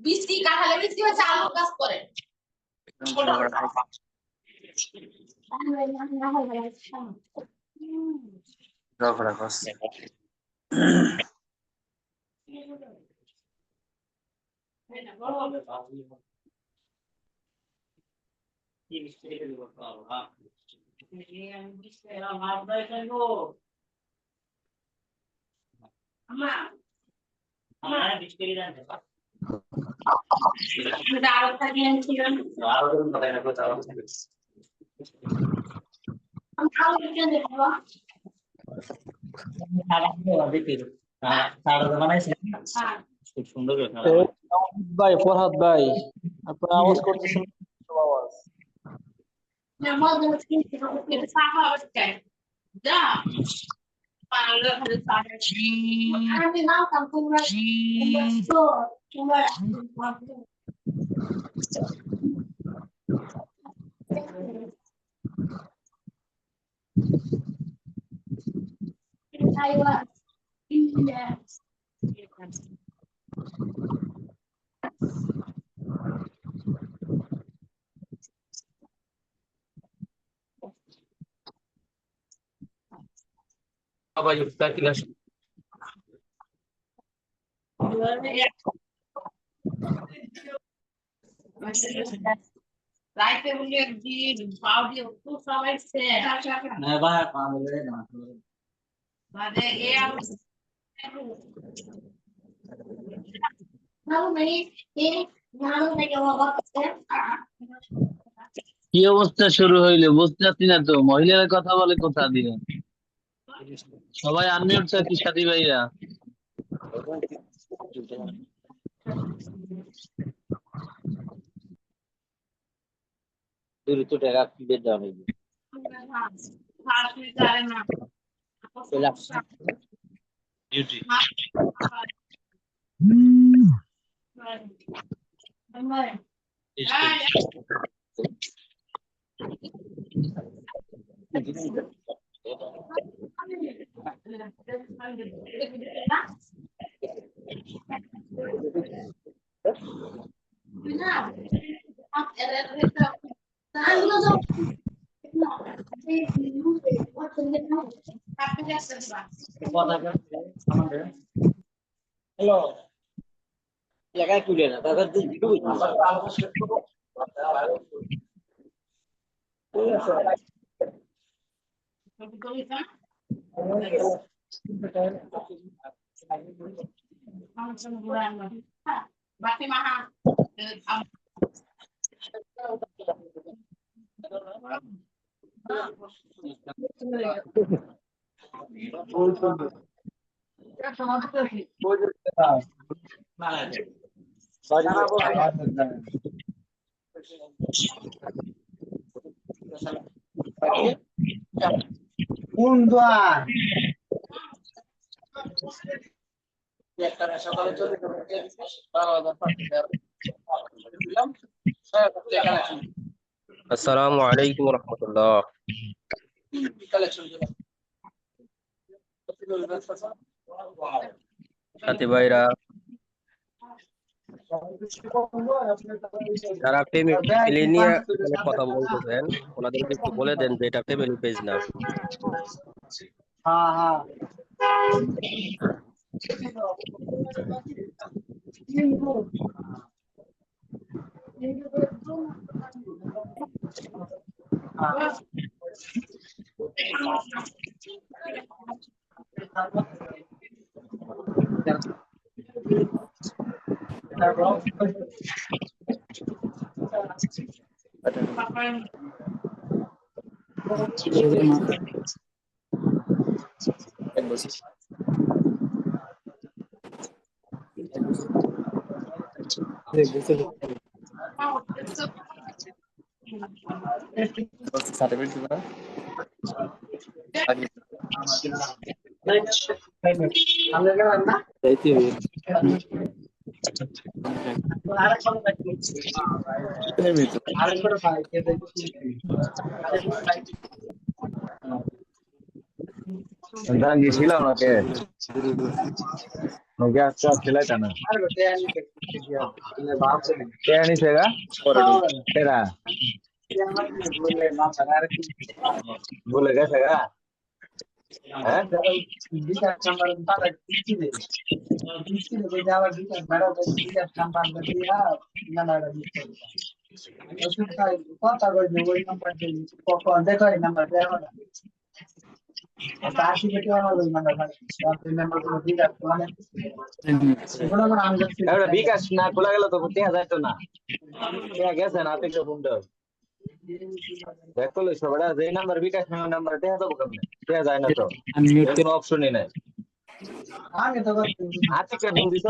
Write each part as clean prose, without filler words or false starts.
বৃষ্টি কাঁঠালে বৃষ্টি হচ্ছে আলুর কাজ করে ভাই ফরহাদ ভাই আপনার আওয়াজ করতেছেন আওয়াজ রাইতে বলে দিন পাও দিয়ে তো সবাই সে না ভাই পাবে না মানে এ নাও মানে এ নাও থেকে বাবা কাছে কি অবস্থা শুরু হইলো বুঝতে পারছি না তো মহিলারা কথা বলে কোথা দিয়ে সবাই আনমিউট থাকি সাথী ভাইরা দুই তো টাকা বের দাও নাকি ডিউটি হ্যালো জায়গায় তুলে না তাদের ভিডিও বাকি মাহা আসসালামু আলাইকুম ওয়া রাহমাতুল্লাহ। সাথী ভাইরা যারা ফ্যামিলি নিয়ে এখানে কথা বলতেছেন ওনাদেরকে একটু বলে দেন যে এটা ফ্যামিলি পেজ না। হ্যাঁ হ্যাঁ এক বছর সার্টিফিকেট দিবে না আগে যাইতে হবে সন্তান গেছিল আমাকে ওকে আজকে খেলাইতা না কে আনিছে গা এরা বলে গেছে গা হ্যাঁ এবারে বিকাশ না খোলা গেল তো টেয়া যাইতো না টেয়া গেছে না থেকে ফোনটা দেখো সবাই যে নাম্বার বিকাশ নাম্বার টেয়া যাবো কেমনে টেয়া যায় না তো কোনো অপশনই নাই আতিকে ফোন দিছ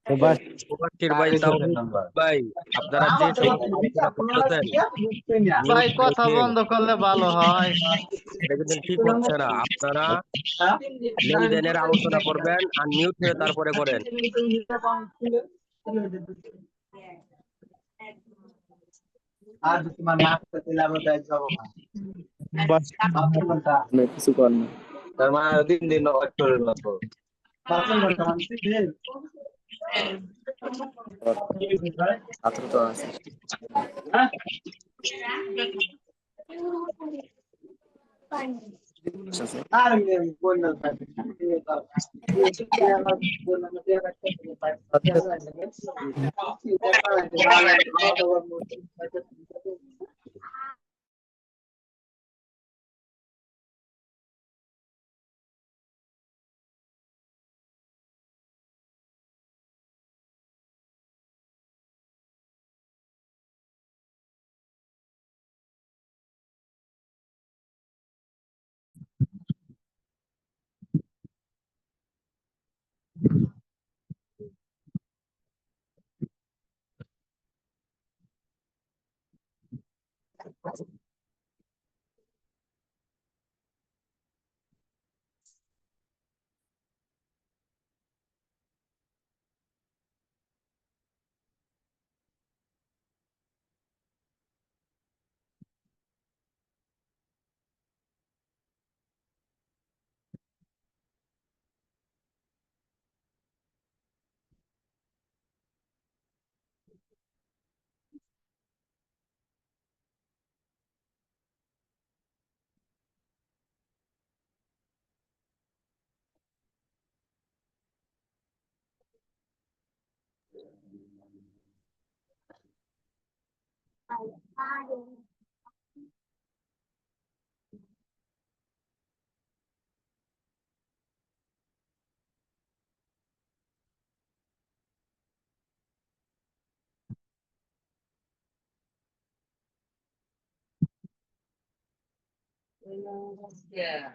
প্রবাসীর ভাই তাওহিদ ভাই আপনারা যে সমস্যা করতেছেন ভাই কথা বন্ধ করলে ভালো হয়। এটা কিন্তু ঠিক হচ্ছে না। আপনারা লেনদেনের আলোচনা করবেন আর মিউট হয়ে তারপরে করেন। কিছু কর না তার মানে দিন দিন অক্ষরের মতো ছাত্র তো আছে Yeah.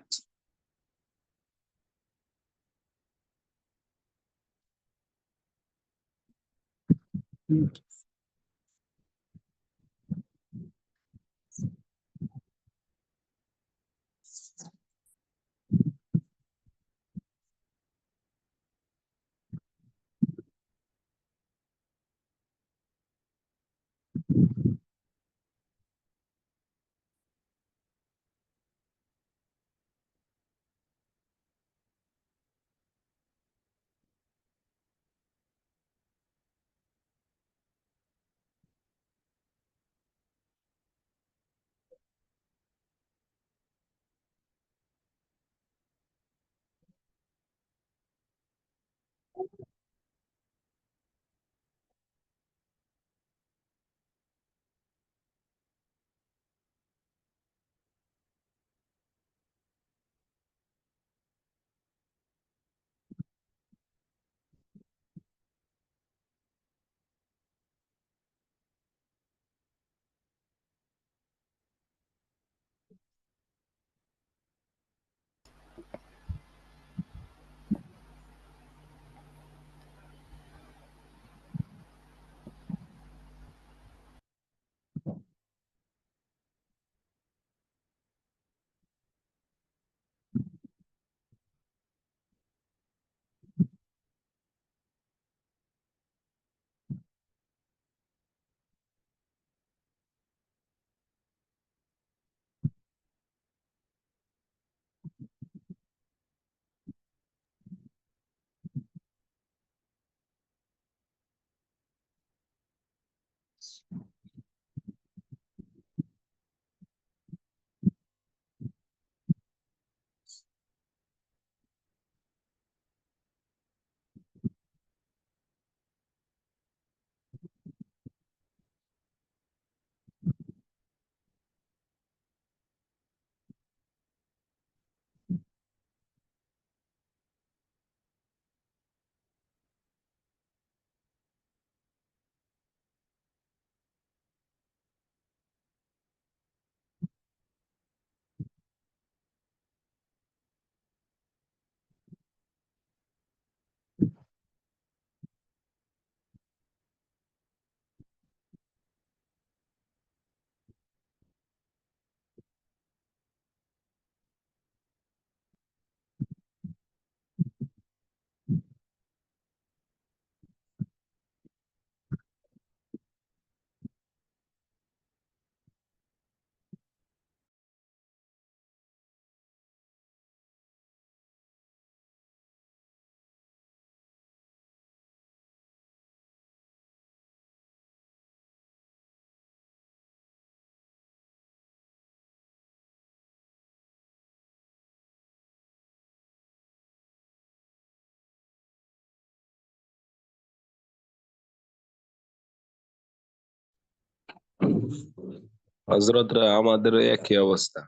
হযরতরা আমাদের একই অবস্থা।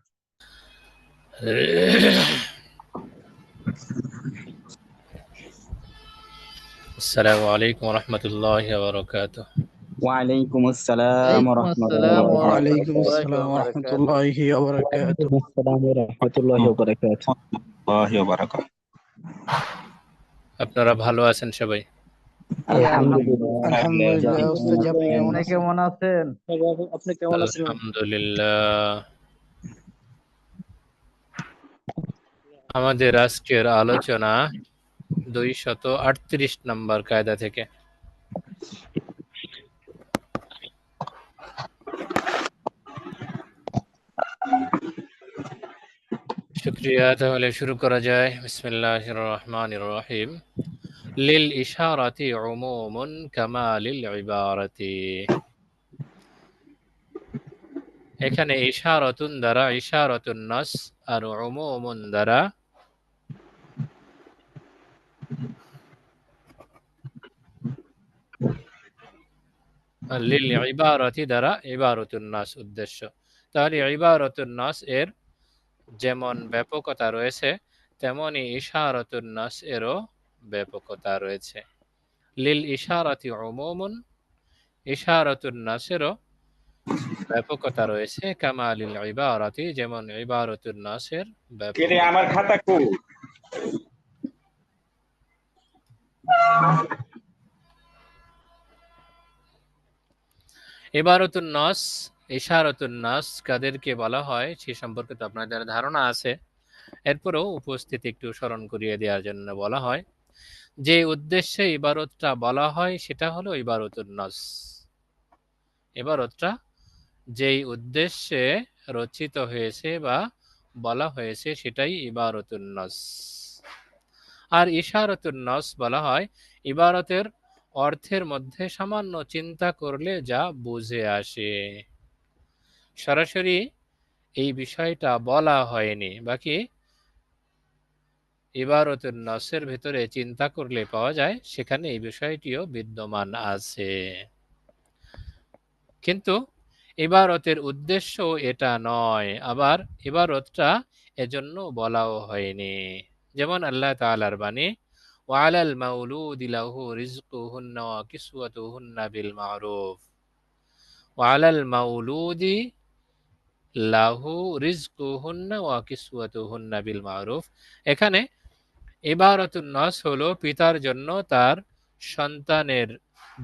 السلام عليكم ورحمة الله وبركاته. وعليكم السلام ওয়ালাইকুম ورحمة আসসালাম الله ওয়া وعليكم রাহমাতুল্লাহি السلام ওয়া ورحمة বারাকাতুহু। الله وبركاته. السلام ورحمة الله وبركاته. الله وبركاته. আপনারা ভালো আছেন সবাই? জি الحمد আলহামদুলিল্লাহ। لله. الحمد لله أستاذ আপনি কেমন আপনি আছেন? কেমন আছেন? আপনি কেমন আছেন? আলহামদুলিল্লাহ। আমাদের আজকের আলোচনা 238 নম্বর কায়দা থেকে। শুকরিয়া, তাহলে শুরু করা যায়। বিসমিল্লাহির রহমানির রহিম। লিল ইশারাতি উমুমুন কামা লিল ইবারাতি। এখানে ইশারাতুন দ্বারা ইশারাতুন নাস আর উমুমুন দ্বারা লিল ইবারাতি দ্বারা ইবারাতুন নাস উদ্দেশ্য। তাহলে ইবারাতুন নাস এর যেমন ব্যাপকতা রয়েছে তেমনি ইশারাতুন নাস এরও ব্যাপকতা রয়েছে। লিল ইশারাতি উমুমুন, ইশারাতুন নাসেরও ব্যাপকতা রয়েছে কামা লিল ইবারাতি, যেমন ইবারাতুন নাসের ব্যাপকতা। আমার খাতা কই? ইবারাতুন নাস, ইশারাতুন নাস কাদেরকে বলা হয় সে সম্পর্কে তো আপনাদের ধারণা আছে, এরপরেও উপস্থিতি একটু স্মরণ করিয়ে দেওয়ার জন্য বলা হয়। যে উদ্দেশ্যে ইবারতটা বলা হয় সেটা হলো ইবারাতুন নাস। ইবারতটা যেই উদ্দেশ্যে রচিত হয়েছে বা বলা হয়েছে সেটাই ইবারাতুন নাস। আর ইশারাতুন নাস বলা হয় ইবারতের অর্থের মধ্যে সামান্য চিন্তা করলে যা বুঝে আসে। সরাসরি এই বিষয়টা বলা হয়নি, বাকি ইবারাতুন নাসের ভিতরে চিন্তা করলে পাওয়া যায় সেখানে এই বিষয়টিও বিদ্যমান আছে। কিন্তু ইবারতের উদ্দেশ্য এটা নয়, আবার ইবারতটা এজন্য বলাও হয়নি। যেমন আল্লাহ তাআলার বাণী, ওয়ালাল মাউলুদি লাহু রিজকুহুন্না ওয়া কিসওয়াতুহুন্না বিল মারুফ। ওয়ালাল মাউলুদি লাহু রিজকুহুন্না ওয়া কিসওয়াতুহুন্না বিল মারুফ। এখানে ইবারাতুন নাস হলো পিতার জন্য তার সন্তানের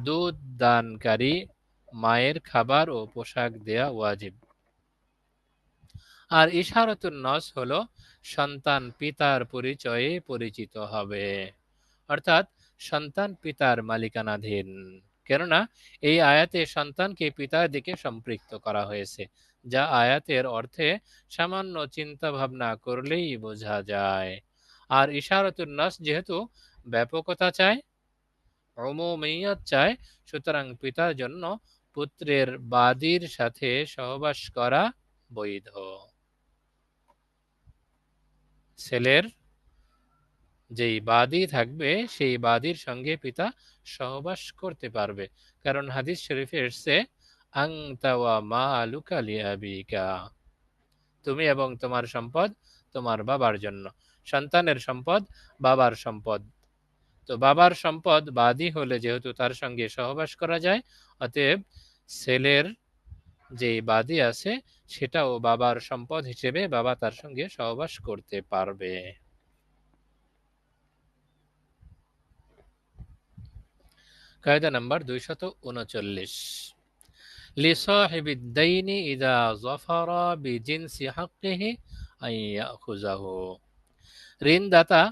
দুধ দানকারী মায়ের খাবার ও পোশাক দেয়া ওয়াজিব। আর ইশারাতুন নাস হলো সন্তান পিতার পরিচয়ে পরিচিত হবে, অর্থাৎ সন্তান পিতার মালিকানাধীন। কেননা এই আয়াতে সন্তানকে পিতার দিকে সম্পৃক্ত করা হয়েছে, যা আয়াতের অর্থে সামান্য চিন্তা ভাবনা করলেই বোঝা যায়। আর ইশারাতুন নাস যেহেতু ব্যাপকতা চায়, উমুমিয়ত চায়, সুতরাং পিতার জন্য পুত্রের বাদীর সাথে সহবাস করা বৈধ। ছেলের যেই বাদী থাকবে সেই বাদীর সঙ্গে পিতা সহবাস করতে পারবে, কারণ হাদিস শরীফে এসেছে আনতা ওয়া মালুকা লিআবিকা, তুমি এবং তোমার সম্পদ তোমার বাবার জন্য। সন্তানের সম্পদ বাবার সম্পদ, তো বাবার সম্পদ বাদী হলে যেহেতু তার সঙ্গে সহবাস করা যায়, অতএব ছেলের যে বাদী আছে সেটাও বাবার সম্পদ হিসেবে বাবা তার সঙ্গে সহবাস করতে পারবে। কায়দা নাম্বার 239। লিসাহিবিদ দাইনি ইযা যাফারা বিজিনসি হাক্কিহি আন ইয়াখুযাহু। ঋণদাতা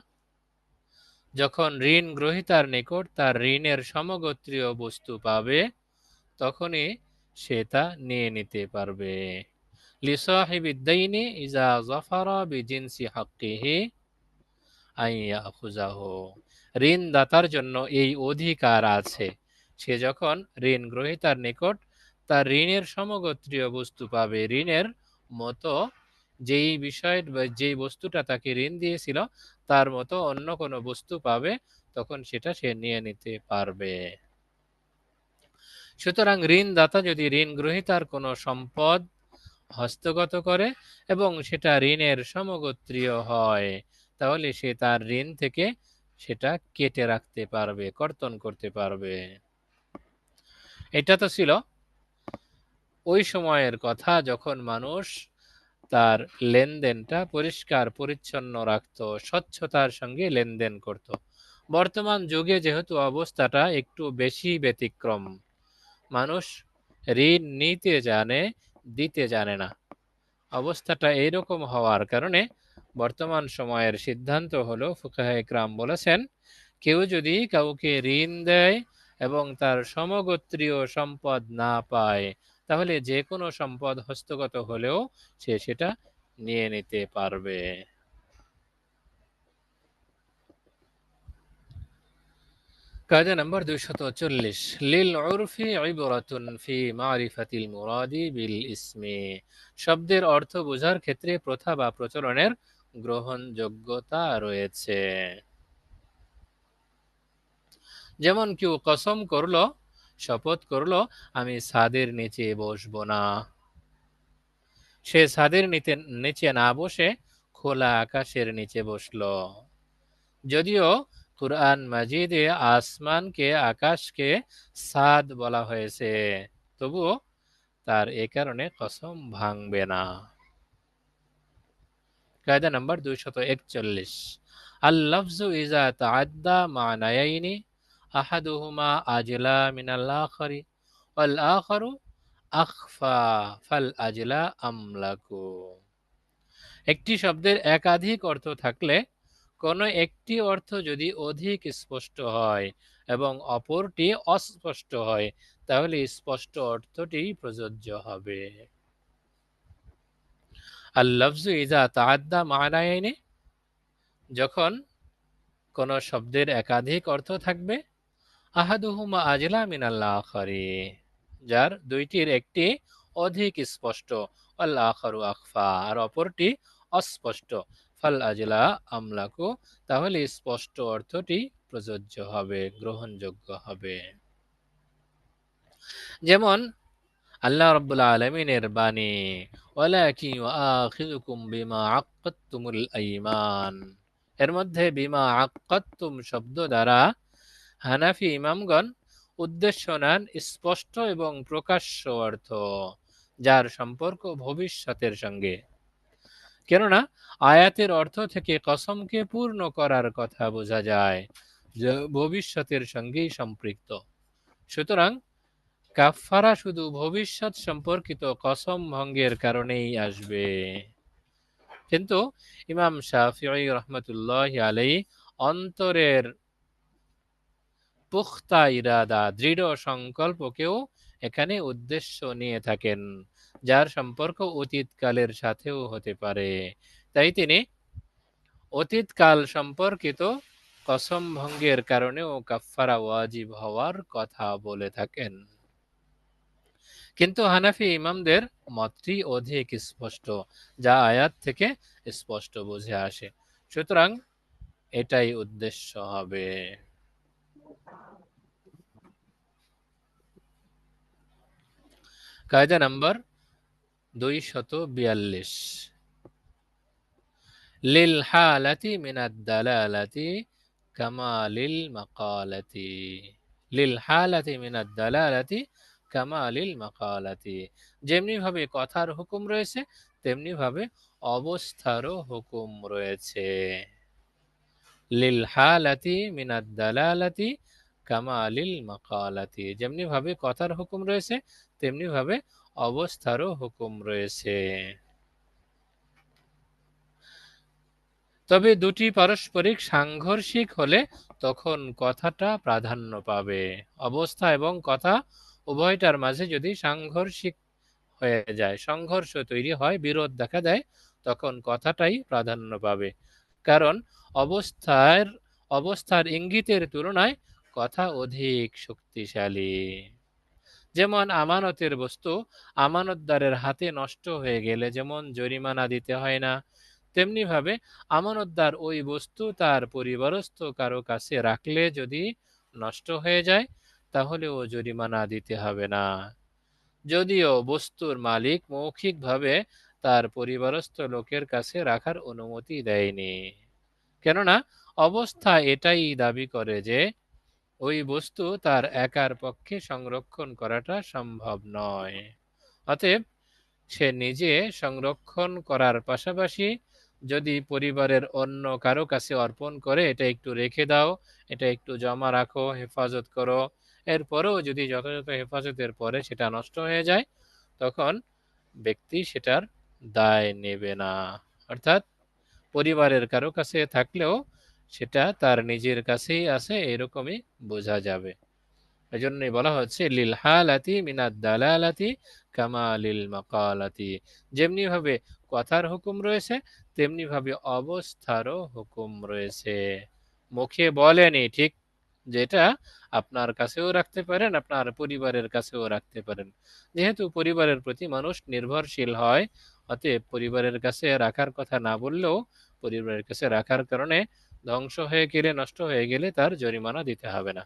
যখন ঋণ গ্রহীতার নিকট তার ঋণের সমগোত্রীয় বস্তু পাবে তখনই সে তা নিয়ে নিতে পারবে। লিসাহিবিদ দাইনি ইযা যাফারা বিজিনসি হাক্কিহি আন ইয়াখুযাহু। ঋণদাতার জন্য এই অধিকার আছে, সে যখন ঋণ গ্রহীতার নিকট তার ঋণের সমগোত্রীয় বস্তু পাবে, ঋণের মতো যেই বিষয় যেই বস্তুটা তাকে ঋণ দিয়েছিল তার মতো অন্য কোনো বস্তু পাবে, তখন সেটা সে নিয়ে নিতে পারবে। সুতরাং ঋণদাতা যদি ঋণ গ্রহীতার কোনো সম্পদ হস্তগত করে এবং সেটা ঋণের সমগোত্রীয় হয়, তাহলে সে তার ঋণ থেকে সেটা কেটে রাখতে পারবে, কর্তন করতে পারবে। এটা তো ছিল ওই সময়ের কথা যখন মানুষ তার লেনদেনটা পরিষ্কার পরিচ্ছন্ন রাখত, স্বচ্ছতার সঙ্গে লেনদেন করত। বর্তমান যুগে যেহেতু অবস্থাটা একটু বেশি ব্যতিক্রম, মানুষ ঋণ নিতে জানে, দিতে জানে না। অবস্থাটা এইরকম হওয়ার কারণে বর্তমান সময়ের সিদ্ধান্ত হলো, ফুকাহে ইকরাম বলেছেন, কেউ যদি কাউকে ঋণ দেয় এবং তার সমগোত্রীয় সম্পদ না পায়, তাহলে যে কোনো সম্পদ হস্তগত হলেও সে সেটা নিয়ে নিতে পারবে। কায়দা নাম্বার 240, লিল উরফি ইবরাতুন ফি মারিফাতিল মুরাদি বিল ইসমি। শব্দের অর্থ বোঝার ক্ষেত্রে প্রথা বা প্রচলনের গ্রহণযোগ্যতা রয়েছে। যেমন কেউ কসম করলো, শপথ করলো, আমি ছাদের নিচে বসবো না। সে ছাদের নিচে না বসে খোলা আকাশের নিচে বসলো। যদিও কুরআন মাজিদে আসমানকে, আকাশকে ছাদ বলা হয়েছে, তবুও তার এ কারণে কসম ভাঙবে না। কায়দা নাম্বার 241, আল লাফজু ইজা তাআদ্দা মানায়াইনি আহাদুহুমা আজলা মিনাল আখারি ওয়াল আখারু আখফা ফাল আজলা আমলাকু। একটি শব্দের একাধিক অর্থ থাকলে কোনো একটি অর্থ যদি অধিক স্পষ্ট হয় এবং অপরটি অস্পষ্ট হয়, তাহলে স্পষ্ট অর্থটি প্রযোজ্য হবে। আল লাফজু ইজা তাআদ্দা মানায়াইনি, যখন কোনো শব্দের একাধিক অর্থ থাকবে, আহাদুহুমা আজলা মিনাল আখারি, যার দুইটির একটি অধিক স্পষ্ট, আল আখারু আখফা, আর অপরটি অস্পষ্ট, ফাল আজলা আমলাকু, তাহলে স্পষ্ট অর্থটি প্রযোজ্য হবে, গ্রহণযোগ্য হবে। যেমন আল্লাহ রাব্বুল আলামিনের বাণী, ওয়ালাকিন ইউআখিযুকুম বিমা আক্কাদতুমুল আইমান, এর মধ্যে বিমা আক্কাদতুম শব্দ দ্বারা হানাফি ইমামগণ উদ্দেশ্য নেন স্পষ্ট এবং প্রকাশ্য অর্থ, যার সম্পর্ক ভবিষ্যতের সঙ্গে। কেননা আয়াতের অর্থ থেকে কসমকে পূর্ণ করার কথা বোঝা যায়, যা ভবিষ্যতের সঙ্গেই সম্পৃক্ত। সুতরাং কাফফারা শুধু ভবিষ্যৎ সম্পর্কিত কসম ভঙ্গের কারণেই আসবে। কিন্তু ইমাম শাফিঈ রাহমাতুল্লাহি আলাইহি অন্তরের পুখতা ইরাদা, দৃঢ় সংকল্পকেও এখানে উদ্দেশ্য নিয়ে থাকেন, যার সম্পর্ক অতীতকালের সাথেও হতে পারে। তাই তিনি অতীতকাল সম্পর্কিত কসম ভঙ্গের কারণেও কাফফারা ওয়াজিব হওয়ার কথা বলে থাকেন। কিন্তু হানাফি ইমামদের মতটি অধিক স্পষ্ট, যা আয়াত থেকে স্পষ্ট বুঝে আসে। সুতরাং এটাই উদ্দেশ্য হবে। কায়দা নাম্বার 242, লিল হালাতি মিনাদ দালালাতি কামা লিল মাকালাতি। লিল হালাতি মিনাদ দালালাতি কামা লিল মাকালাতি, যেমনি ভাবে কথার হুকুম রয়েছে তেমনি ভাবে অবস্থারও হুকুম রয়েছে। লিল হালাতি মিনাদ দালালাতি কামা লিল মাকালাতি, যেমনি ভাবে কথার হুকুম রয়েছে তেমনি ভাবে অবস্থারও হুকুম রয়েছে। তবে দুটি পারস্পরিক সাংঘর্ষিক হলে তখন কথাটা প্রাধান্য পাবে। অবস্থা এবং কথা উভয়টার মাঝে যদি সাংঘর্ষিক হয়ে যায়, সংঘর্ষ তৈরি হয়, বিরোধ দেখা দেয়, তখন কথাটাই প্রাধান্য পাবে। কারণ অবস্থার ইঙ্গিতের তুলনায় কথা অধিক শক্তিশালী। যেমন আমানতের বস্তু আমানতদারের হাতে নষ্ট হয়ে গেলে যেমন জরিমানা দিতে হয় না, তেমনি ভাবে আমানতদার ওই বস্তু তার পরিবারস্থ কারো কাছে রাখলে যদি নষ্ট হয়ে যায়, তাহলেও জরিমানা দিতে হবে না, যদিও বস্তুর মালিক মৌখিকভাবে তার পরিবারস্থ লোকের কাছে রাখার অনুমতি দেয়নি, কেননা অবস্থা এটাই দাবি করে যে ওই বস্তু তার একার পক্ষে সংরক্ষণ করাটা সম্ভব নয়। অতএব সে নিজে সংরক্ষণ করার পাশাপাশি যদি পরিবারের অন্য কারো কাছে অর্পণ করে, এটা একটু রেখে দাও, এটা একটু জমা রাখো, হেফাজত করো, এরপরেও যদি যথাযথ হেফাজতের পরে সেটা নষ্ট হয়ে যায়, তখন ব্যক্তি সেটার দায় নেবে না। অর্থাৎ পরিবারের কারো কাছে থাকলেও সেটা তার নিজের কাছেই আছে, এরকমই বোঝা যাবে। এজন্যই বলা হচ্ছে লিল হালাতি মিনাদ দালালাতি কামা লিল মাকালাতি, যেমনি ভাবে কথার হুকুম রয়েছে তেমনি ভাবে অবস্থারও হুকুম রয়েছে। মুখে বলেনি ঠিক, যেটা আপনার কাছেও রাখতে পারেন, আপনার পরিবারের কাছেও রাখতে পারেন। যেহেতু পরিবারের প্রতি মানুষ নির্ভরশীল হয়, অতএব পরিবারের কাছে রাখার কথা না বললেও পরিবারের কাছে রাখার কারণে ধ্বংস হয়ে গেলে, নষ্ট হয়ে গেলে তার জরিমানা দিতে হবে না।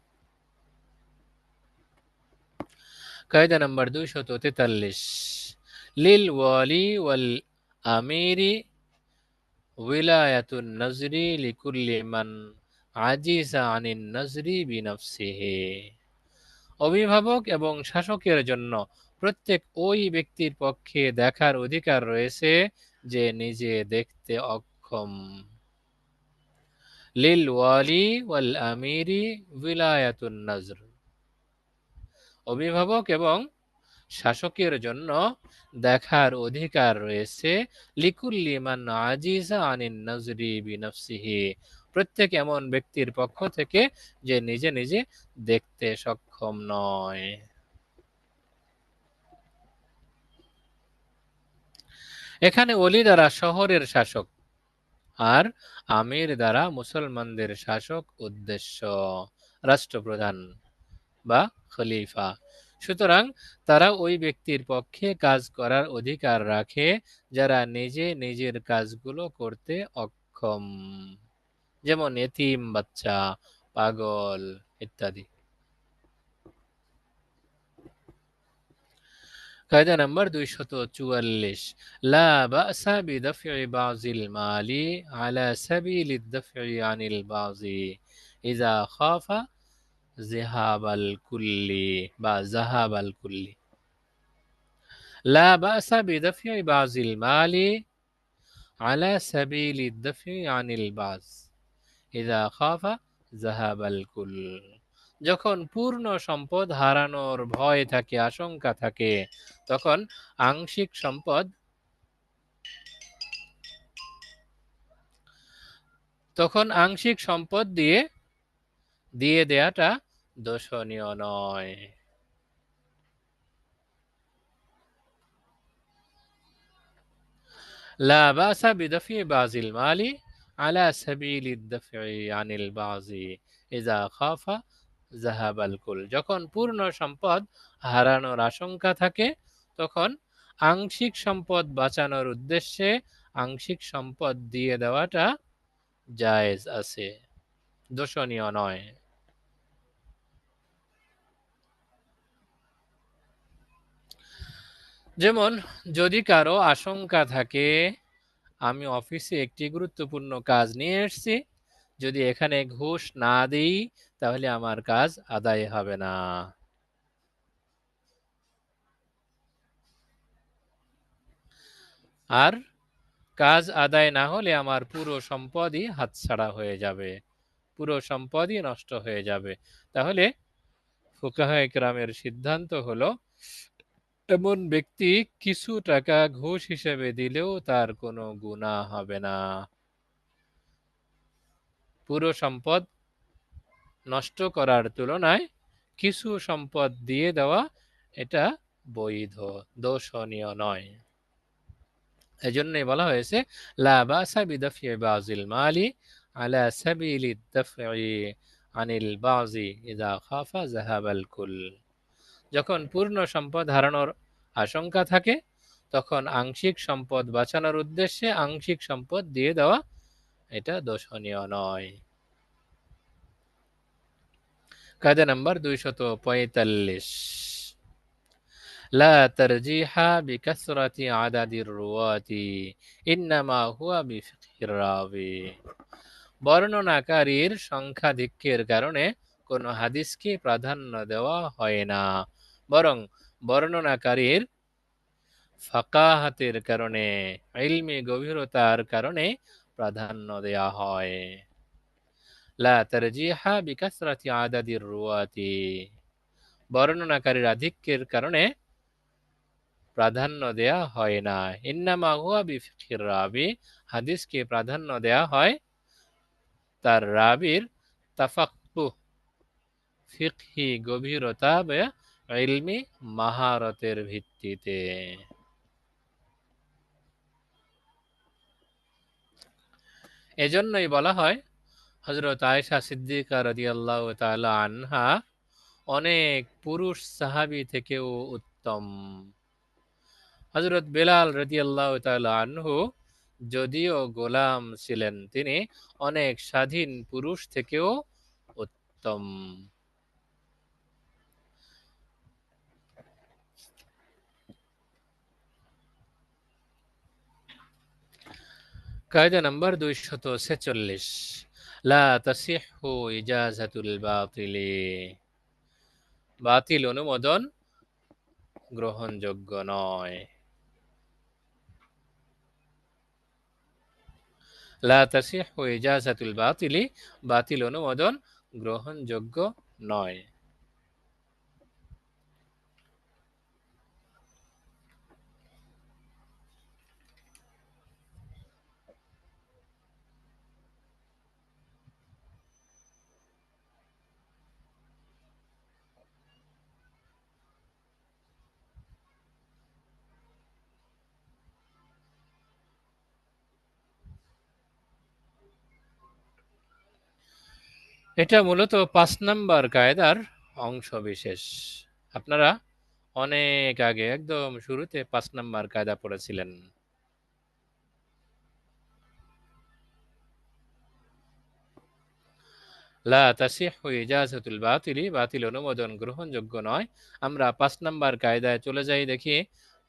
কায়দা নাম্বার 243, লিল ওয়ালি ওয়াল আমিরি উইলায়াতুন নজরি লিকুল্লি মান আজিজা আনিন নজরি বিনফসিহি। অভিভাবক এবং শাসকের জন্য প্রত্যেক ওই ব্যক্তির পক্ষে দেখার অধিকার রয়েছে যে নিজে দেখতে অক্ষম। লিল ওয়ালি ওয়াল আমিরি উইলায়াতুন নজর, অভিভাবক এবং শাসকের জন্য দেখার অধিকার রয়েছে লিকুল্লি মান আজিজা আনিন নজরি বিনফসিহি, প্রত্যেক এমন ব্যক্তির পক্ষ থেকে যে নিজে নিজে দেখতে সক্ষম নয়। এখানে ওলি দ্বারা শহরের শাসক আর আমির দ্বারা মুসলমানদের শাসক উদ্দেশ্য, রাষ্ট্রপ্রধান বা খলিফা। সুতরাং তারা ওই ব্যক্তির পক্ষে কাজ করার অধিকার রাখে যারা নিজে নিজের কাজগুলো করতে অক্ষম, যেমন এতিম বাচ্চা, পাগল ইত্যাদি। কায়দা নাম্বার 244, লা বা'সা বিদাফ'i বা'জিল মালি আলা সাবিলিদ দাফ'i আনিল বা'জি ইযা খাফা জিহাবাল কুল্লি বা জাহাবাল কুল্লি। লা বা'সা বিদাফ'i বা'জিল মালি আলা সাবিলিদ দাফ'i আনিল বা'জ ইযা খাফা জাহাবাল কুল, যখন পূর্ণ সম্পদ হারানোর ভয় থাকে, আশঙ্কা থাকে, তখন আংশিক সম্পদ দিয়ে দেয়াটা দোষণীয় নয়। লা বা'সা বিদাফ'i বা'জিল মালি আলা সাবিলিদ দাফ'i আনিল বা'জি ইযা খাফা জাহাবাল কুল, যখন পূর্ণ সম্পদ হারানোর আশঙ্কা থাকে, তখন আংশিক সম্পদ বাঁচানোর উদ্দেশ্যে আংশিক সম্পদ দিয়ে দেওয়াটা জায়েজ আছে, দোষণীয় নয়। যেমন যদি কারো আশঙ্কা থাকে আমি অফিসে একটি গুরুত্বপূর্ণ কাজ নিয়ে এসেছি, যদি এখানে ঘুষ না দিই তাহলে আমার কাজ আদায় হবে না, আর কাজ আদায় না হলে আমার পুরো সম্পদই হাতছাড়া হয়ে যাবে, পুরো সম্পদই নষ্ট হয়ে যাবে। তাহলে ফুকাহায়ে কেরামের সিদ্ধান্ত হলো এমন ব্যক্তি কিছু টাকা ঘুষ হিসেবে দিলেও তার কোনো গুনাহ হবে না, পুরো সম্পদ নষ্ট করার তুলনায় কিছু সম্পদ দিয়ে দেওয়া এটা বৈধ, দোষণীয় নয়। এজন্যই বলা হয়েছে লা বা'সা বিদাফ'i বা'জিল মালি আলা সাবিলিদ দাফ'i আনিল বা'জি ইযা খাফা যাহাবাল কুল, যখন পূর্ণ সম্পদ হারানোর আশঙ্কা থাকে তখন আংশিক সম্পদ বাঁচানোর উদ্দেশ্যে আংশিক সম্পদ দিয়ে দেওয়া এটা দোষণীয় নয়। কায়দা নাম্বার 245 লা তারজিহা বিকাসরাতি আদাদির রুয়াতি ইন্নামা হুয়া বিফিকির রাবি। বর্ণনাকারীর সংখ্যাধিক্যের কারণে কোনো হাদিসকে প্রাধান্য দেওয়া হয় না, বরং বর্ণনাকারীর ফাকাহাতের কারণে, ইলমি গভীরতার কারণে প্রাধান্য দেয়া হয়। লা তারজিহা বিকাসরাতি আদাদির রুয়াতি, বর্ণনাকারীর আধিক্যের কারণে প্রাধান্য দেয়া হয় না। ইন্নামা হুয়া বিফিকির রাবি, হাদিসকে প্রাধান্য দেয়া হয় তার রাবির তাফাক্কুহ, ফিকহি গভীরতা বা ইলমি মাহারতের ভিত্তিতে। এজন্যই বলা হয় হযরত আয়েশা সিদ্দিকা রাদিয়াল্লাহু তাআলা আনহা অনেক পুরুষ সাহাবী থেকেও উত্তম। হযরত বেলাল রাদিয়াল্লাহু তাআলা আনহু যদিও গোলাম ছিলেন, তিনি অনেক স্বাধীন পুরুষ থেকেও উত্তম। কায়দা নাম্বার 246 লা তাসিহু ইজাজাতুল বাতিলি, বাতিল অনুমোদন গ্রহণযোগ্য নয়। লা তাসিহু ইজাজাতুল বাতিলি, বাতিল অনুমোদন গ্রহণযোগ্য নয়। এটা মূলত 5 নাম্বার কায়দার অংশ বিশেষ। আপনারা অনেক আগে একদম শুরুতে 5 নাম্বার কায়দা পড়েছিলেন। লা তাসিহু ইজাজাতুল বাতিলি, বাতিল অনুমোদন গ্রহণযোগ্য নয়। আমরা 5 নাম্বার কায়দায় চলে যাই, দেখি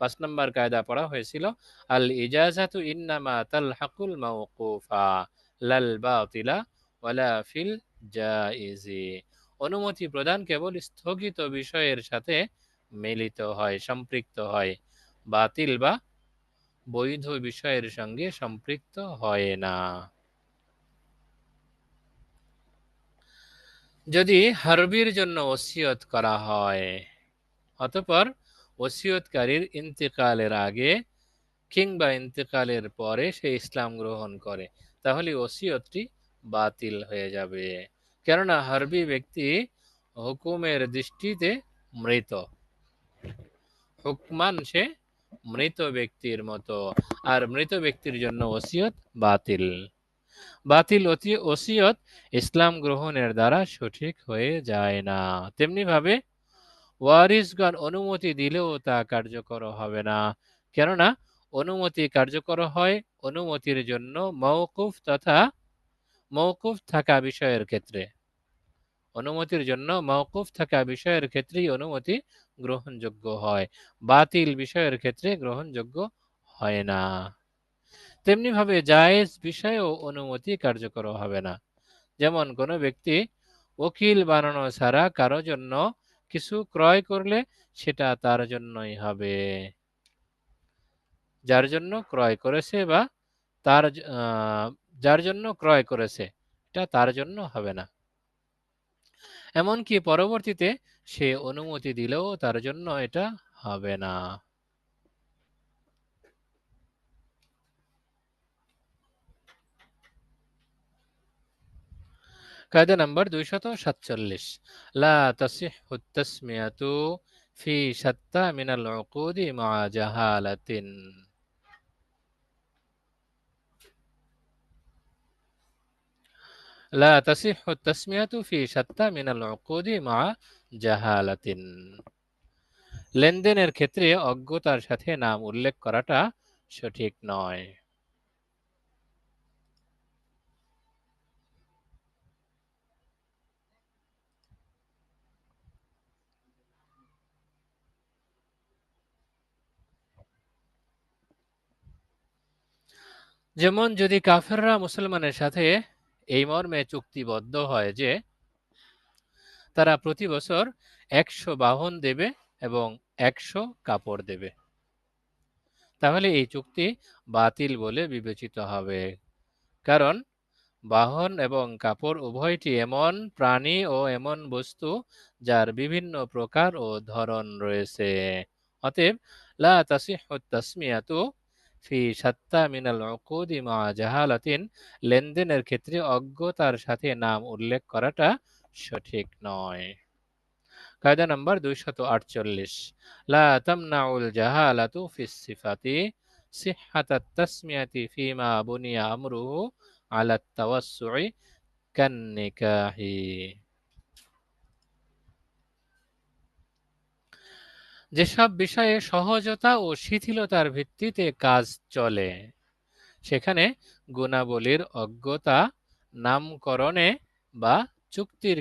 5 নাম্বার কায়দা পড়া হয়েছিল আল ইজাজাতু ইন্নামা তালহাকুল মাওকুফা লাল বাতিলা ওয়ালা ফিল জাইজি। অনুমতি প্রদান কেবল স্থগিত বিষয়ের সাথে মিলিত হয়, সম্পৃক্ত হয়, বাতিল বা বৈধ বিষয়ের সঙ্গে সম্পৃক্ত হয় না। যদি হারবির জন্য ওসিয়ত করা হয়, অতঃপর ওসিয়তকারীর ইন্তেকালের আগে কিংবা ইন্তেকালের পরে সে ইসলাম গ্রহণ করে, তাহলে ওসিয়তটি বাতিল হয়ে যাবে, কেননা হারবি ব্যক্তি হুকুমের দৃষ্টিতে মৃত, হুকমান সে মৃত ব্যক্তির মতো, আর মৃত ব্যক্তির জন্য ওসিয়ত বাতিল। বাতিল ওসিয়ত ইসলাম গ্রহণের দ্বারা সঠিক হয়ে যায় না। তেমনি ভাবে ওয়ারিসগণ অনুমতি দিলেও তা কার্যকর হবে না, কেননা অনুমতি কার্যকর হয় অনুমতির জন্য মওকুফ তথা মওকুফ থাকা বিষয়ের ক্ষেত্রে। অনুমতির জন্য মওকুফ থাকা বিষয়ের ক্ষেত্রেই অনুমতি গ্রহণযোগ্য হয়, বাতিল বিষয়ের ক্ষেত্রে গ্রহণযোগ্য হয় না। তেমনি ভাবে জায়েজ বিষয়েও অনুমতি কার্যকর হবে না। যেমন কোনো ব্যক্তি ওকিল বানানো ছাড়া কারো জন্য কিছু ক্রয় করলে সেটা তার জন্যই হবে, যার জন্য ক্রয় করেছে বা তার যার জন্য ক্রয় করেছে এটা তার জন্য হবে না। এমনকি পরবর্তীতে সে অনুমতি দিলেও তার জন্য এটা হবে না। কায়দা নাম্বার 247 লা তাসিহু তাসমিয়াতু ফি শাত্তা মিনাল উকুদি মা জাহালাতিন। লা তাসিহু তাসমিয়াতু ফি শাত্তা মিনাল উকুদি মা জাহালাতিন। লেনদেনের ক্ষেত্রে অজ্ঞতার সাথে নাম উল্লেখ করাটা সঠিক নয়। যেমন যদি কাফেররা মুসলমানের সাথে এই মর্মে চুক্তিবদ্ধ হয় যে তারা প্রতি বছর 100 বাহন দেবে এবং 100 কাপড় দেবে, তাহলে এই চুক্তি বাতিল বলে বিবেচিত হবে। কারণ বাহন এবং কাপড় উভয়টি এমন প্রাণী ও এমন বস্তু যার বিভিন্ন প্রকার ও ধরন রয়েছে। অতএব লা তাসিহু তাসমিয়াতু ফি শাত্তা মিনাল উকুদি মা জাহালাতিন, লেনদেনের ক্ষেত্রে অজ্ঞতার সাথে নাম উল্লেখ করাটা সঠিক নয়। কায়দা নাম্বার 248, লা তামনাউল জাহালাতু ফিস সিফাতি সিহহাতাত তাসমিয়াতি ফিমা বুনিয়া আমরুহু আলা তাওয়াসসুই কান নিকাহি। যেসব বিষয়ে সহজতা ও শিথিলতার ভিত্তিতে কাজ চলে সেখানে গুণাবলীর অজ্ঞতা নামকরণে বা চুক্তির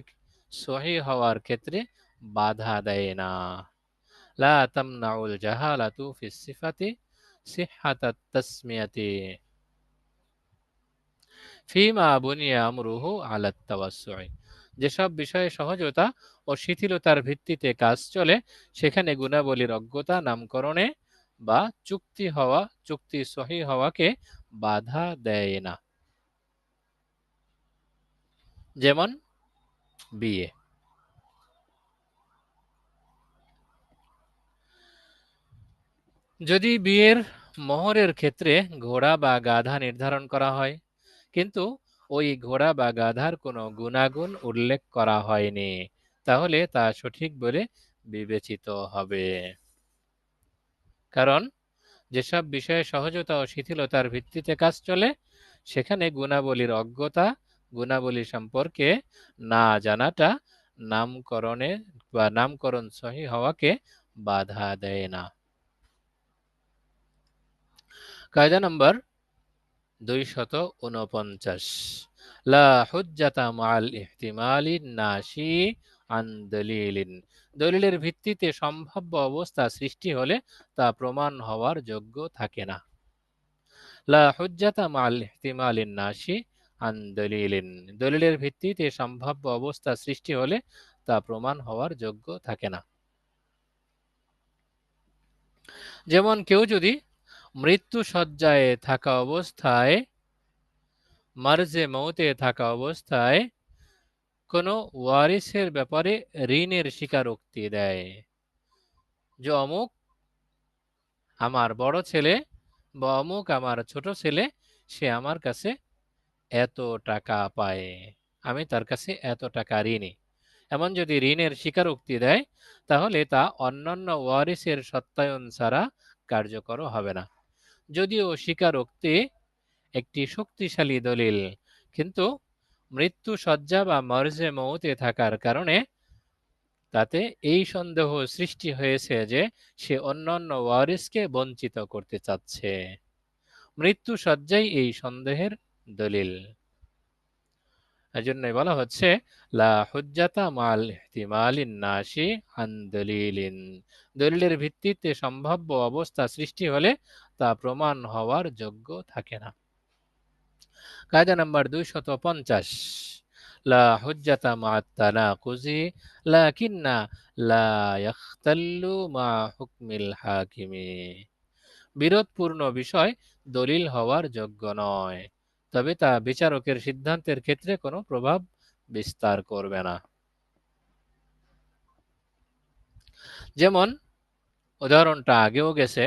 সহিহ হওয়ার ক্ষেত্রে বাধা দেয় না। লা তামনাউল জাহালাতু ফিস সিফাতি সিহহাতাত তাসমিয়াতি ফিমা বুনিয়া আমরুহু আলা তাওয়াসসুই, যেসব বিষয়ে সহজতা ও শিথিলতার ভিত্তিতে কাজ চলে সেখানে গুণাবলীর অজ্ঞতা নামকরণে বা চুক্তি সহিহ হওয়াকে বাধা দেয় না। যেমন বিয়ে। যদি বিয়ের মোহরের ক্ষেত্রে ঘোড়া বা গাধা নির্ধারণ করা হয় কিন্তু ওই ঘোড়া বা গাধার কোনো গুণাগুণ উল্লেখ করা হয়নি, তাহলে তা সঠিক বলে বিবেচিত হবে। কারণ যেসব বিষয়ে সহজতা ও শিথিলতার ভিত্তিতে কাজ চলে সেখানে গুণাবলীর অজ্ঞতা, গুণাবলী সম্পর্কে না জানাটা নামকরণ সহি হওয়াকে বাধা দেয় না। কায়দা নম্বর 249, লা হুজ্জাতা মাআল ইহতিমালি নাশি আন দলিলিন, দলিলের ভিত্তিতে সম্ভাব্য অবস্থা সৃষ্টি হলে তা প্রমাণ হওয়ার যোগ্য থাকে না। লা হুজ্জাতা মাআল ইহতিমালি নাশি আন দলিলিন, দলিলের ভিত্তিতে সম্ভাব্য অবস্থা সৃষ্টি হলে তা প্রমাণ হওয়ার যোগ্য থাকে না। যেমন কেউ যদি মৃত্যু শয্যায় থাকা অবস্থায়, মার্জে মৌতে থাকা অবস্থায় কোনো ওয়ারিসের ব্যাপারে ঋণের স্বীকারোক্তি দেয় যে অমুক আমার বড় ছেলে বা অমুক আমার ছোট ছেলে, সে আমার কাছে এত টাকা পায়, আমি তার কাছে এত টাকা ঋণী, এমন যদি ঋণের স্বীকারোক্তি দেয় তাহলে তা অন্যান্য ওয়ারিসের সত্যায়ন ছাড়া কার্যকর হবে না। যদিও স্বীকারোক্তি একটি শক্তিশালী দলিল, কিন্তু মৃত্যু শয্যা বা মর্জে মৌতে থাকার কারণে তাতে এই সন্দেহ সৃষ্টি হয়েছে যে সে অন্যান্য ওয়ারিসকে বঞ্চিত করতে চাচ্ছে। মৃত্যু শয্যাই এই সন্দেহের দলিল। এজন্যই বলা হচ্ছে লা হুজ্জাতা মাল ইহতিমালিন নাশি আন দলিলিন, দলিলের ভিত্তিতে সম্ভাব্য অবস্থা সৃষ্টি হলে তা প্রমাণ হওয়ার যোগ্য থাকে না। কায়দা নাম্বার 250, লা হুজ্জাতা মা'আত তানাকুজি লাকিন্না লা ইয়াখতাল্লু মা হুকমিল হাকিমি, বিরোধপূর্ণ বিষয় দলিল হওয়ার যোগ্য নয়, তবে তা বিচারকের সিদ্ধান্তের ক্ষেত্রে কোনো প্রভাব বিস্তার করবে না। যেমন উদাহরণটা আগেও গেছে,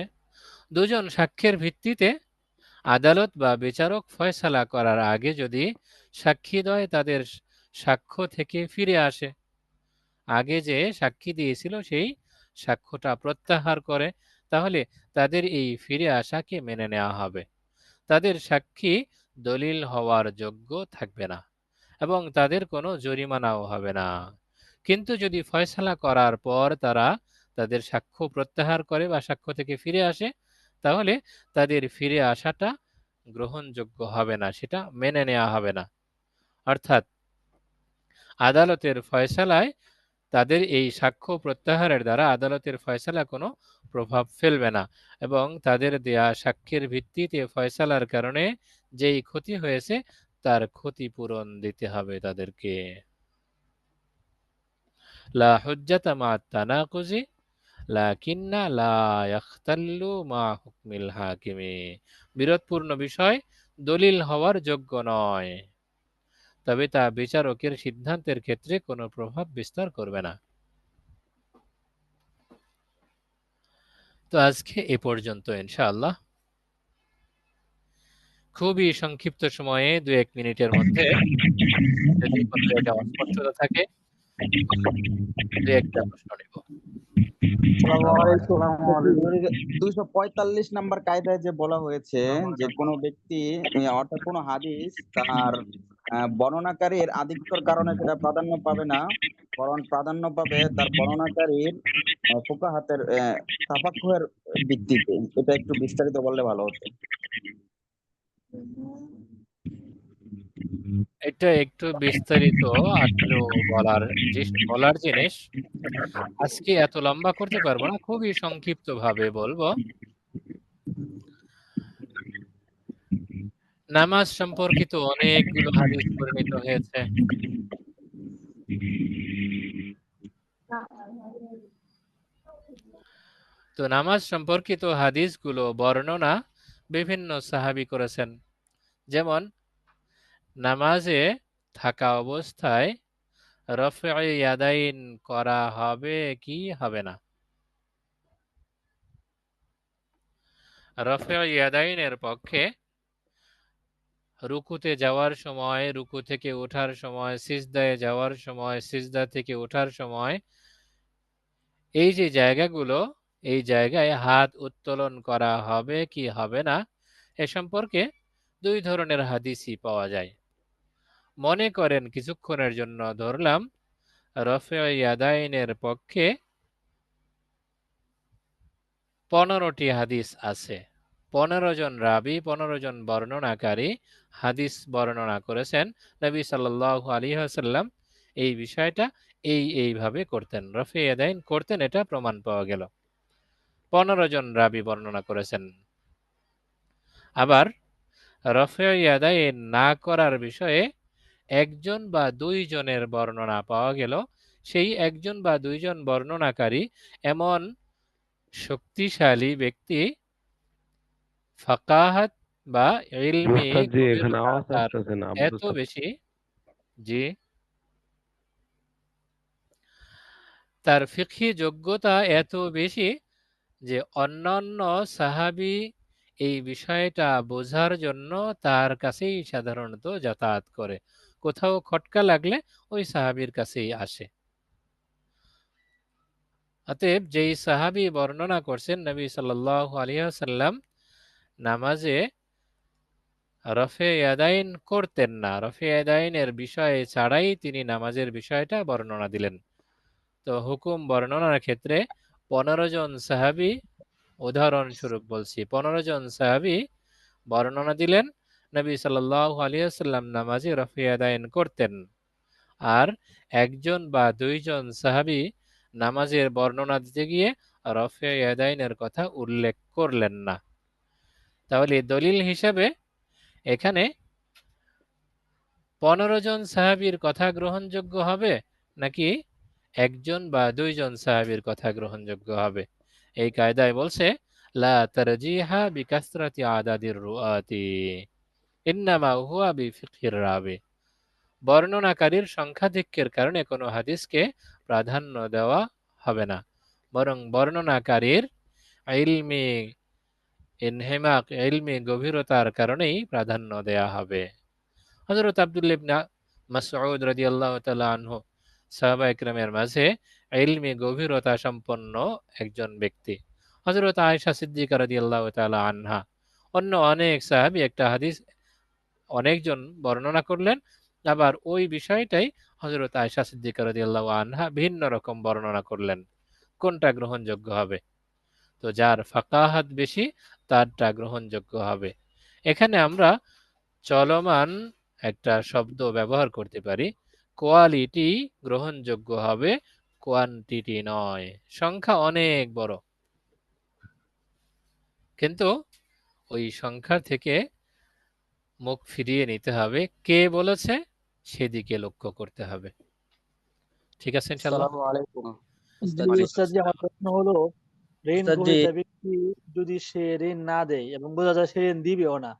দুজন সাক্ষ্যের ভিত্তিতে আদালত বা বিচারক ফয়সালা করার আগে যদি সাক্ষীদ্বয় তাদের সাক্ষ্য থেকে ফিরে আসে, আগে যে সাক্ষী দিয়েছিল সেই সাক্ষ্যটা প্রত্যাহার করে, তাহলে তাদের এই ফিরে আসাকে মেনে নেওয়া হবে। তাদের সাক্ষী দলিল হওয়ার যোগ্য থাকবে না এবং তাদের কোনো জরিমানাও হবে না। কিন্তু যদি ফয়সালা করার পর তারা তাদের সাক্ষ্য প্রত্যাহার করে বা সাক্ষ্য থেকে ফিরে আসে, তাহলে তাদের ফিরে আসাটা গ্রহণযোগ্য হবে না, সেটা মেনে নেওয়া হবে না। অর্থাৎ আদালতের ফয়সালায় তাদের এই সাক্ষ্য প্রত্যাহারের দ্বারা আদালতের ফয়সালা কোনো প্রভাব ফেলবে না এবং তাদের দেয়া সাক্ষ্যের ভিত্তিতে ফয়সালার কারণে যেই ক্ষতি হয়েছে তার ক্ষতিপূরণ দিতে হবে তাদেরকে। লা হুজ্জাতা মা তানাকুজি লাকিন্না লা ইয়াখতাল্লু মা হুকমিল হাকিমি। বিরোধপূর্ণ বিষয় দলিল হওয়ার যোগ্য নয়, তবে তা বিচারকের সিদ্ধান্তের ক্ষেত্রে কোনো প্রভাব বিস্তার করবে না। তো আজকে এ পর্যন্ত ইনশাআল্লাহ। খুবই সংক্ষিপ্ত সময়ে 2-1 মিনিটের মধ্যে যদি কোনো জায়গায় অস্পষ্টতা থাকে 2-1টা প্রশ্ন নেব। 245 নাম্বার কায়দায় যে বলা হয়েছে যে কোনো ব্যক্তি অর্থাৎ কোনো হাদিস তার বর্ণনাকারীর আধিক্যর কারণে সেটা প্রাধান্য পাবে না, বরং প্রাধান্য পাবে তার বর্ণনাকারীর ফুকাহাতের তাফাক্কুহের ভিত্তিতে। এটা একটু বিস্তারিত বললে ভালো হতো। এটা একটু বিস্তারিত আসলেও বলার জিনিস। আজকে এত লম্বা করতে পারবো না, খুবই সংক্ষিপ্ত ভাবে বলবো। নামাজ সম্পর্কিত অনেকগুলো হাদিস বর্ণিত হয়েছে। তো নামাজ সম্পর্কিত হাদিসগুলো বর্ণনা বিভিন্ন সাহাবী করেছেন। যেমন নামাজে থাকা অবস্থায় রফে ইয়াদাইন করা হবে কি হবে না? রফে ইয়াদাইনের পক্ষে রুকুতে যাওয়ার সময়, রুকু থেকে ওঠার সময়, সিজদায় যাওয়ার সময়, সিজদা থেকে ওঠার সময়, এই যে জায়গাগুলো, এই জায়গায় হাত উত্তোলন করা হবে কি হবে না এ সম্পর্কে 2 ধরনের হাদিসই পাওয়া যায়। মনে করেন কিছুক্ষণের জন্য ধরলাম রফে ইয়াদাইনের পক্ষে 15টি হাদিস আছে। 15 জন রাবী, 15 জন বর্ণনাকারী হাদিস বর্ণনা করেছেন। নবী সাল্লাল্লাহু আলাইহি ওয়াসাল্লাম এই বিষয়টা এইভাবে করতেন, রফে ইয়াদাইন করতেন, এটা প্রমাণ পাওয়া গেল। 15 জন রাবী বর্ণনা করেছেন। আবার রফে ইয়াদাইন না করার বিষয়ে 1 জন বা 2 জনের বর্ণনা পাওয়া গেল। সেই 1 জন বা 2 জন বর্ণনাকারী এমন শক্তিশালী ব্যক্তি, ফাকাহাত বা ইলমি এত বেশি, জি, তার ফিকহি যোগ্যতা এত বেশি যে অন্যান্য সাহাবী এই বিষয়টা বোঝার জন্য তার কাছেই সাধারণত যাতায়াত করে। কোথাও খটকা লাগলে ওই সাহাবীর কাছেই আসে। অতএব যেই সাহাবী বর্ণনা করছেন নবী সাল্লাল্লাহু আলাইহি ওয়াসাল্লাম নামাজে রফে ইয়াদাইন করতেন না, রফে ইয়াদাইনের বিষয়ে ছাড়াই তিনি নামাজের বিষয়টা বর্ণনা দিলেন। তো হুকুম বর্ণনার ক্ষেত্রে 15 জন সাহাবী, উদাহরণস্বরূপ বলছি, 15 জন সাহাবী বর্ণনা দিলেন নবী সাল্লাল্লাহু আলাইহি ওয়াসাল্লাম নামাজে রফে ইয়াদাইন করতেন, আর 1 জন বা 2 জন সাহাবী নামাজের বর্ণনা দিতে গিয়ে রফে ইয়াদাইনের কথা উল্লেখ করলেন না। তাহলে দলিল হিসাবে এখানে 15 জন সাহাবীর কথা গ্রহণযোগ্য হবে নাকি 1 জন বা 2 জন সাহাবীর কথা গ্রহণযোগ্য হবে? এই কায়দায় বলছে লা তারজিহা বিকাসরাতি আদাদির রুআতি ইন্নামা হুয়া বিফিকহির রাবি। বর্ণনাকারীর সংখ্যাধিক্যের কারণে কোনো হাদিসকে প্রাধান্য দেওয়া হবে না, বরং বর্ণনাকারীর ইলমি ইনহিমাক, ইলমি গভীরতার কারণেই প্রাধান্য দেয়া হবে। হযরত আব্দুল্লাহ ইবনে মাসউদ রাদিয়াল্লাহু তাআলা আনহু সাহাবায়ে কেরামের মাঝে ইলমি গভীরতা সম্পন্ন একজন ব্যক্তি। হযরত আয়েশা সিদ্দিকা রাদিয়াল্লাহু তাআলা আনহা, অন্য অনেক সাহাবী একটা হাদিস অনেকজন বর্ণনা করলেন, আবার ওই বিষয়টাই হযরত আয়েশা সিদ্দিকা রাদিয়াল্লাহু আনহা ভিন্ন রকম বর্ণনা করলেন। কোনটা গ্রহণযোগ্য হবে? তো যার ফাকাহাত বেশি তারটা গ্রহণযোগ্য হবে। এখানে আমরা চলমান একটা শব্দ ব্যবহার করতে পারি, কোয়ালিটি গ্রহণযোগ্য হবে, কোয়ান্টিটি নয়, সংখ্যা অনেক বড়, কিন্তু ওই সংখ্যা থেকে মুখ ফিরিয়ে নিতে হবে। কে বলেছে সেদিকে লক্ষ্য করতে হবে। ঠিক আছে ইনশাআল্লাহ। আসসালামু আলাইকুম জি উস্তাদজি। উস্তাদজি, আমার প্রশ্ন হলো, ঋণ উস্তাদজি, গ্রহীতা ব্যক্তি যদি সে ঋণ না দেয় এবং বোঝা যায় সে ঋণ দিবেও না,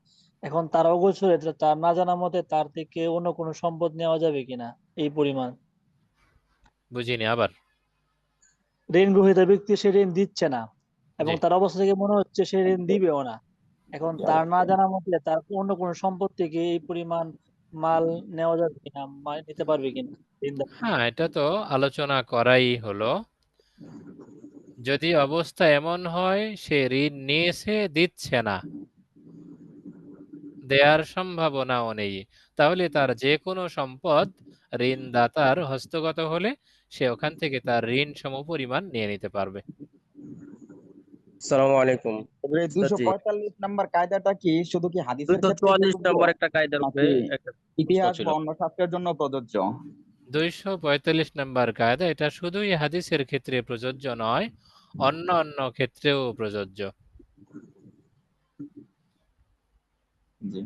এখন তার অগোচরে তার না জানা মতে তার থেকে অন্য কোনো সম্পদ নেওয়া যাবে কিনা এই পরিমাণ? বুঝিনি আবার। ঋণ গ্রহীতা ব্যক্তি সে ঋণ দিচ্ছে না এবং জি। তার অবস্থা থেকে মনে হচ্ছে সে ঋণ দিবেও না, এখন তার না জানা মতে তার অন্য কোনো সম্পদ থেকে এই পরিমাণ মাল নেওয়া যাবে কিনা, নিতে পারবে কিনা ঋণদাতা? হ্যাঁ, এটা তো আলোচনা করাই হলো। যদি অবস্থা এমন হয় সে ঋণ নিয়েছে, দিচ্ছে না, দেয়ার সম্ভাবনাও নেই, তাহলে তার যে কোনো সম্পদ ঋণদাতার হস্তগত হলে সে ওখান থেকে তার ঋণ সমপরিমাণ নিয়ে নিতে পারবে। আসসালামু আলাইকুম এবারে উস্তাদজি। 245 নাম্বার কায়দাটা কি শুধু কি হাদিসের ক্ষেত্রে 244 প্রযোজ্য নম্বর একটা কায়দার উপরে নাকি একটা প্রশ্ন ইতিহাস ছিল। বা অন্য শাস্ত্রের জন্য প্রযোজ্য? 245 নম্বর কায়দা এটা শুধুই হাদিসের ক্ষেত্রে প্রযোজ্য নয়, অন্য ক্ষেত্রেও প্রযোজ্য। জি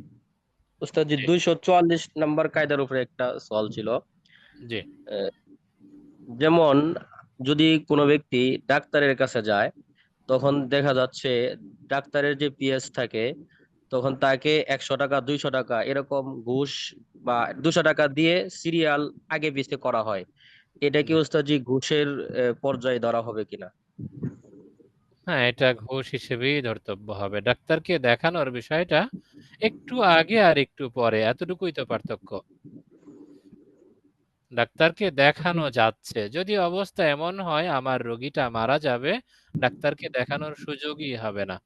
উস্তাদজি, 244 নম্বর কায়দার উপরে একটা সওয়াল ছিল। জি। যেমন যদি কোনো ব্যক্তি ডাক্তারের কাছে যায়, তখন দেখা যাচ্ছে ডাক্তারের যে পিএস থাকে, তখন তাকে 100 টাকা 200 টাকা এরকম ঘুষ বা 200 টাকা দিয়ে সিরিয়াল আগে পিছে করা হয়। এটা কি ওস্তাদজি ঘুষের পর্যায়ে ধরা হবে কিনা? হ্যাঁ, এটা ঘুষ হিসেবেই ধর্তব্য হবে। ডাক্তারকে দেখানোর বিষয়টা একটু আগে আর একটু পরে, এতটুকুই তো পার্থক্য। ডাক্তারকে দেখানো যাচ্ছে, যদি অবস্থা এমন হয় আমার রোগীটা মারা যাবে, ডাক্তারকে দেখানোর সুযোগই হবে না,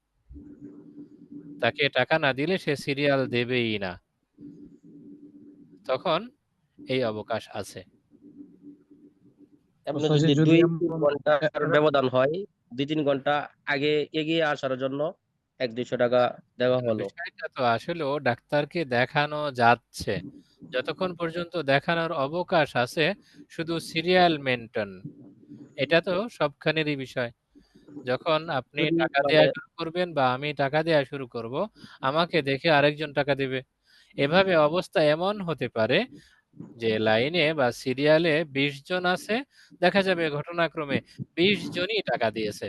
তাকে টাকা না দিলে সে সিরিয়াল দেবেই না, তখন এই অবকাশ আছে। এমনি যদি 2-3 ঘন্টার ব্যবধান হয়, 2-3 ঘন্টা আগে এগিয়ে আসার জন্য 100-200 টাকা দেওয়া হলো। বিষয়টা তো আসলেও ডাক্তারকে দেখানো যাচ্ছে, যতক্ষণ পর্যন্ত দেখানোর অবকাশ আছে শুধু সিরিয়াল মেনটেন, এটা তো সবখানেরই বিষয়। যখন আপনি যদি টাকা দেয়া শুরু করবেন বা আমি টাকা দেয়া শুরু করব, আমাকে দেখে আরেকজন টাকা দেবে। এভাবে অবস্থা এমন হতে পারে যে লাইনে বা সিরিয়ালে 20 জন আছে, দেখা যাবে ঘটনাক্রমে 20 জনই টাকা দিয়েছে।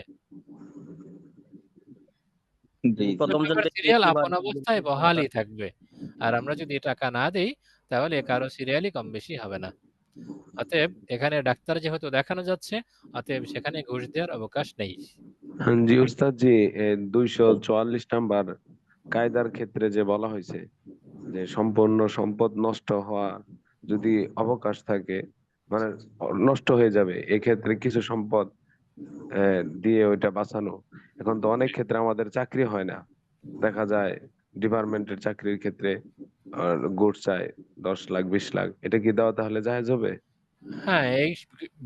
জি প্রথম জন সবার সিরিয়াল আপন অবস্থায় বহালই থাকবে। আর আমরা যদি টাকা না দেই তাহলে কারো সিরিয়ালই কম বেশি হবে না। অতএব এখানে ডাক্তার যেহেতু দেখানো যাচ্ছে, অতএব সেখানে ঘুষ দেওয়ার অবকাশ নেই। জি উস্তাদ জি, 244 নাম্বার কায়দার ক্ষেত্রে যে বলা হয়েছে যে সম্পূর্ণ সম্পদ নষ্ট হওয়া যদি অবকাশ থাকে, মানে নষ্ট হয়ে যাবে, এক্ষেত্রে কিছু সম্পদ দিয়ে ওইটা বাঁচানো। এখন তো অনেক ক্ষেত্রে আমাদের চাকরি হয় না, দেখা যায় ডিপার্টমেন্টের চাকরির ক্ষেত্রে গুড চাই 10 লাখ 20 লাখ, এটা কি দেওয়া তাহলে জায়েজ হবে? হ্যাঁ, এই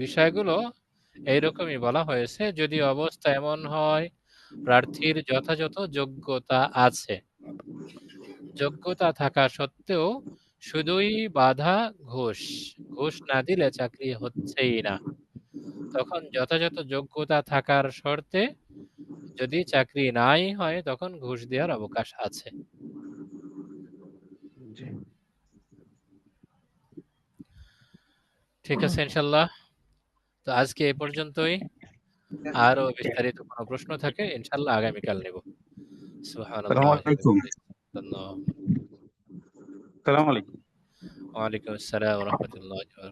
বিষয়গুলো এইরকমই বলা হয়েছে, যদি অবস্থা এমন হয় প্রার্থীর যথাযথ যোগ্যতা আছে, যোগ্যতা থাকা সত্ত্বেও শুধুই বাধা ঘুষ, ঘুষ না দিলে চাকরি হচ্ছেই না, তখন যথাযথ যোগ্যতা থাকার শর্তে যদি চাকরি নাই হয় তখন ঘুষ দেওয়ার অবকাশ আছে। জি ঠিক আছে ইনশাল্লাহ। তো আজকে এ পর্যন্তই। আরো বিস্তারিত কোনো প্রশ্ন থাকে ইনশাল্লাহ আগামীকাল নেব। সুবহানাল্লাহ। সালাম আলাইকুম। ওয়ালাইকুম আসসালাম ওয়া রাহমাতুল্লাহি ওয়া বারাকাতুহু।